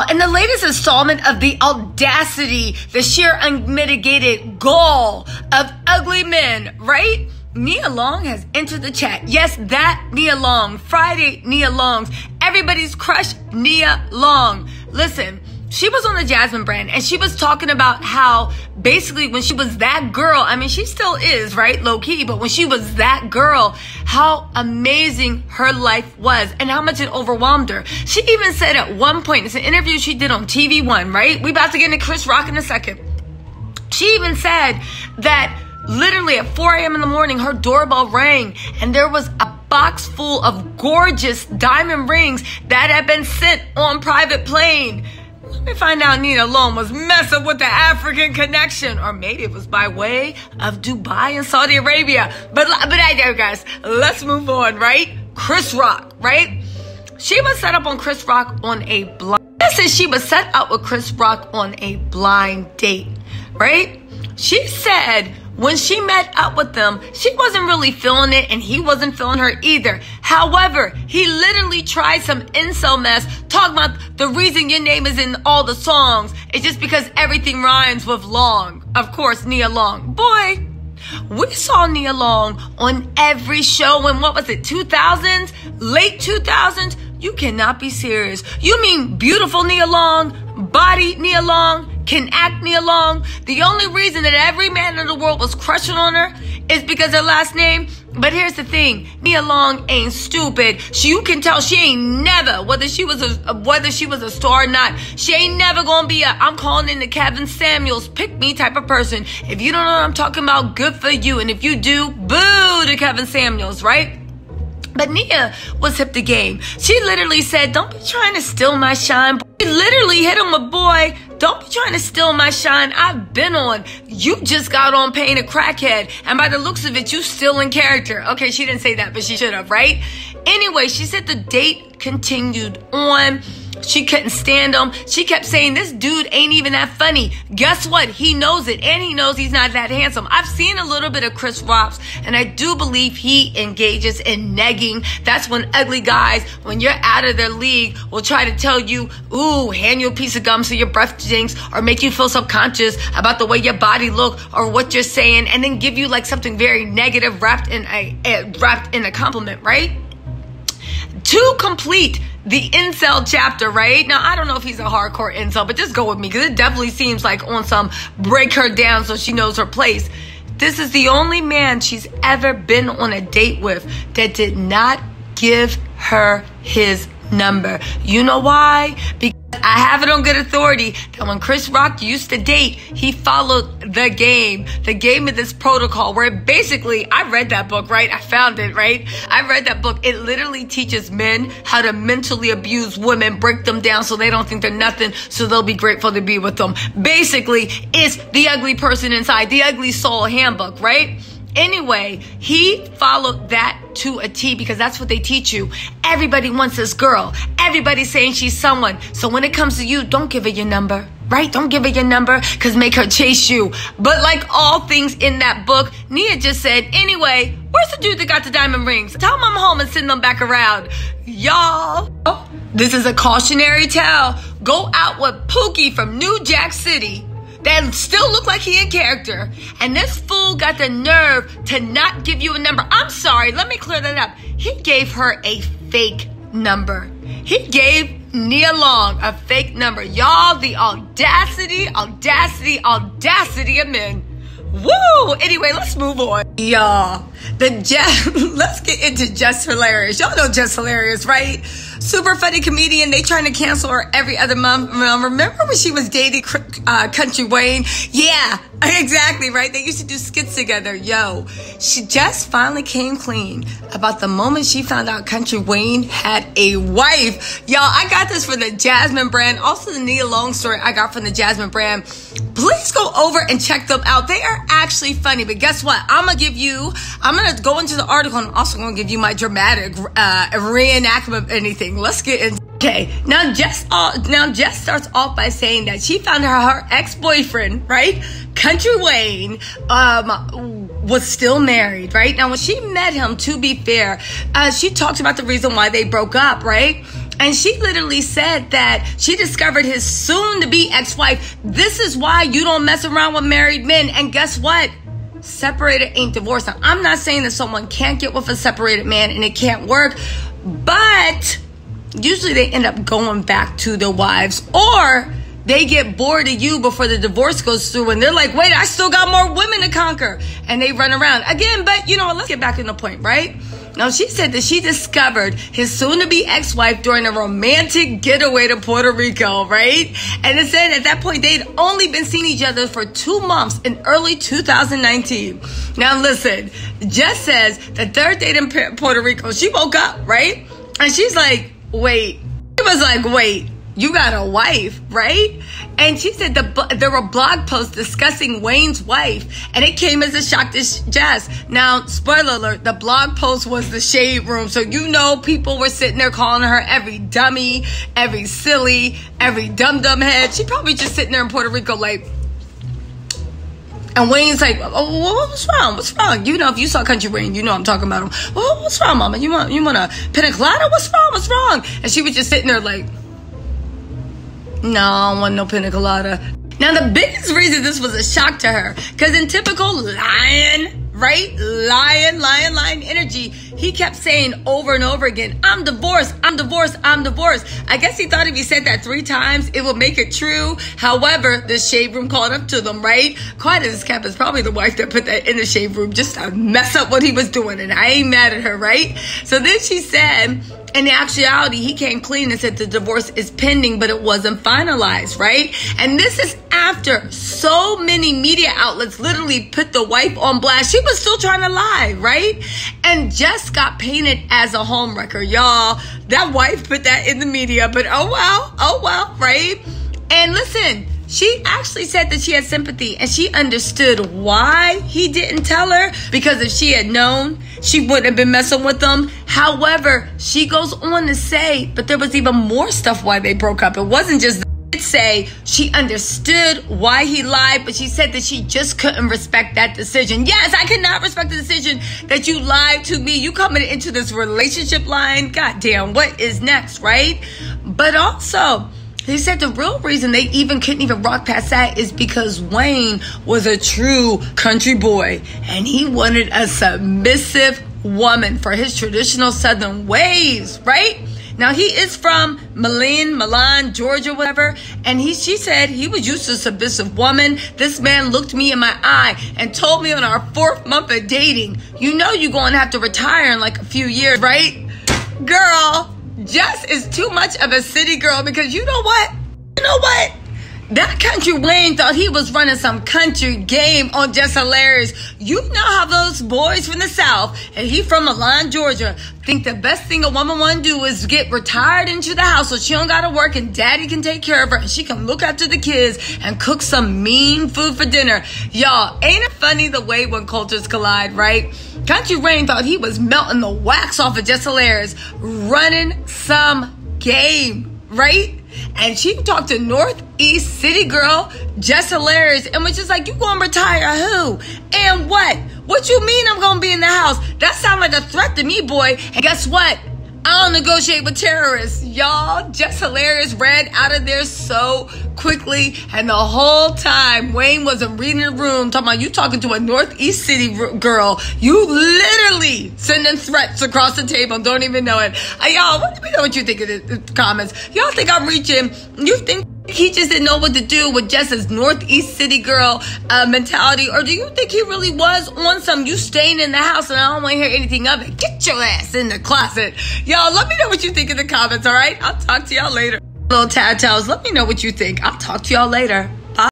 In the latest installment of the audacity, the sheer unmitigated gall of ugly men, right? Nia Long has entered the chat. Yes, that Nia Long. Friday Nia Longs. Everybody's crush Nia Long. Listen, she was on the Jasmine brand and she was talking about how basically when she was that girl, I mean, she still is, right? Low key, but when she was that girl, how amazing her life was and how much it overwhelmed her. She even said at one point, it's an interview she did on TV One, right? We about to get into Chris Rock in a second. She even said that literally at 4 a.m. in the morning, her doorbell rang and there was a box full of gorgeous diamond rings that had been sent on private plane. Let me find out Nia Long was messing with the African connection. Or maybe it was by way of Dubai and Saudi Arabia. But I digress. Let's move on, right? Chris Rock, right? She was set up on Chris Rock on a blind... She was set up with Chris Rock on a blind date, right? She said when she met up with them, she wasn't really feeling it and he wasn't feeling her either. However, he literally tried some incel mess, talking about the reason your name is in all the songs is just because everything rhymes with long. Of course, Nia Long. Boy, we saw Nia Long on every show in, what was it, 2000s? Late 2000s? You cannot be serious. You mean beautiful Nia Long, body Nia Long, can act Nia Long? The only reason that every man in the world was crushing on her is because her last name. But here's the thing, Nia Long ain't stupid. You can tell she ain't never, whether she was a star or not, she ain't never gonna be I'm calling in the Kevin Samuels pick me type of person. If you don't know what I'm talking about, good for you. And if you do, boo to Kevin Samuels, right? But Nia was hip to game. She literally said, don't be trying to steal my shine. She literally hit him with, boy, don't be trying to steal my shine. I've been on. You just got on paying a crackhead. And by the looks of it, you still in character. Okay, she didn't say that, but she should have, right? Anyway, she said the date continued on. She couldn't stand him. She kept saying, this dude ain't even that funny. Guess what? He knows it, and he knows he's not that handsome. I've seen a little bit of Chris Rock's, and I do believe he engages in negging. That's when ugly guys, when you're out of their league, will try to tell you, ooh, hand you a piece of gum so your breath stinks, or make you feel subconscious about the way your body look or what you're saying, and then give you like something very negative wrapped in a compliment, right? To complete the incel chapter, right? Now, I don't know if he's a hardcore incel, but just go with me because it definitely seems like on some break her down so she knows her place. This is the only man she's ever been on a date with that did not give her his number. You know why? Because I have it on good authority that when Chris Rock used to date, he followed the game of this protocol where basically, I read that book, right? I found it, right? I read that book. It literally teaches men how to mentally abuse women, break them down so they don't think they're nothing, so they'll be grateful to be with them. Basically, it's the ugly person inside, the ugly soul handbook, right? Anyway, he followed that to a T because that's what they teach you. Everybody wants this girl. Everybody's saying she's someone. So when it comes to you, don't give her your number, right? Don't give her your number because make her chase you. But like all things in that book, Nia just said, anyway, where's the dude that got the diamond rings? Tell him I'm home and send them back around. Y'all, this is a cautionary tale. Go out with Pookie from New Jack City that still look like he in character. And this fool got the nerve to not give you a number. I'm sorry, let me clear that up. He gave her a fake number. He gave Nia Long a fake number. Y'all, the audacity of men. Woo! Anyway, let's move on. Y'all, let's get into Jess Hilarious. Y'all know Jess Hilarious, right? Super funny comedian. They trying to cancel her every other month. Remember when she was dating Country Wayne? Yeah, exactly, right? They used to do skits together. Yo, she just finally came clean about the moment she found out Country Wayne had a wife. Y'all, I got this for the Jasmine brand. Also the Nia Long story I got from the Jasmine brand. Please go over and check them out. They are actually funny, but guess what? I'm going to go into the article and I'm also going to give you my dramatic reenactment of anything. Let's get into it. Okay, now Jess starts off by saying that she found her ex-boyfriend, right? Country Wayne, was still married, right? Now, when she met him, to be fair, she talked about the reason why they broke up, right? And she literally said that she discovered his soon-to-be ex-wife. This is why you don't mess around with married men. And guess what? Separated ain't divorced. Now, I'm not saying that someone can't get with a separated man and it can't work, but usually they end up going back to their wives, or they get bored of you before the divorce goes through and they're like, wait, I still got more women to conquer. And they run around again. But you know what? Let's get back in the point, right? Now, she said that she discovered his soon-to-be ex-wife during a romantic getaway to Puerto Rico, right? And it said at that point, they'd only been seeing each other for 2 months in early 2019. Now, listen, Jess says the third date in Puerto Rico, she woke up, right? And she's like, wait. She was like, wait, you got a wife, right? And she said there were blog posts discussing Wayne's wife, and it came as a shock to Jess. Now, spoiler alert, the blog post was the shade room. So, you know, people were sitting there calling her every dummy, every silly, every dum-dum head. She probably just sitting there in Puerto Rico like, and Wayne's like, oh, what's wrong? What's wrong? You know, if you saw Country Wayne, you know I'm talking about him. Well, what's wrong, mama? You want a pina colada? What's wrong? What's wrong? And she was just sitting there like, no, I don't want no pina colada. Now, the biggest reason this was a shock to her, because in typical lion, right? Lion energy, he kept saying over and over again, I'm divorced, I'm divorced, I'm divorced. I guess he thought if he said that 3 times, it would make it true. However, the shade room caught up to them, right? Quiet as kept is probably the wife that put that in the shade room just to mess up what he was doing. And I ain't mad at her, right? So then she said, in actuality, he came clean and said the divorce is pending, but it wasn't finalized, right? And this is after so many media outlets literally put the wife on blast. She was still trying to lie, right? And Jess got painted as a homewrecker, y'all. That wife put that in the media, but oh well, right? And listen, she actually said that she had sympathy and she understood why he didn't tell her, because if she had known, she wouldn't have been messing with him. However, she goes on to say, but there was even more stuff why they broke up. It wasn't just say she understood why he lied, but she said that she just couldn't respect that decision. Yes, I cannot respect the decision that you lied to me. You coming into this relationship lying. Goddamn, what is next, right? But also, he said the real reason they couldn't even rock past that is because Wayne was a true country boy and he wanted a submissive woman for his traditional Southern ways, right? Now, he is from Milan, Georgia, whatever. And she said he was used to a submissive woman. This man looked me in my eye and told me on our 4th month of dating, you know you're going to have to retire in like a few years, right? Girl, Jess is too much of a city girl, because you know what? That country Wayne thought he was running some country game on Jess Hilarious. You know how those boys from the South, and he from Milan, Georgia, think the best thing a woman want to do is get retired into the house so she don't got to work and daddy can take care of her and she can look after the kids and cook some mean food for dinner. Y'all, ain't it funny the way when cultures collide, right? Country Wayne thought he was melting the wax off of Jess Hilarious, running some game, right? And she talked to Northeast City girl Jess Hilarious and was just like, you gonna retire who? And what? What you mean I'm gonna be in the house? That sounds like a threat to me, boy. And guess what? I don't negotiate with terrorists. Y'all, Jess Hilarious ran out of there so quickly. And the whole time, Wayne wasn't reading the room talking about you talking to a Northeast City girl. You literally sending threats across the table and don't even know it. Y'all, let me know what you think in the comments. Y'all think I'm reaching? You think he just didn't know what to do with Jess's Northeast City girl mentality? Or do you think he really was on some you staying in the house and I don't want to hear anything of it? Get your ass in the closet. Y'all, let me know what you think in the comments, all right? I'll talk to y'all later. Little Tattle Tells, let me know what you think. I'll talk to y'all later.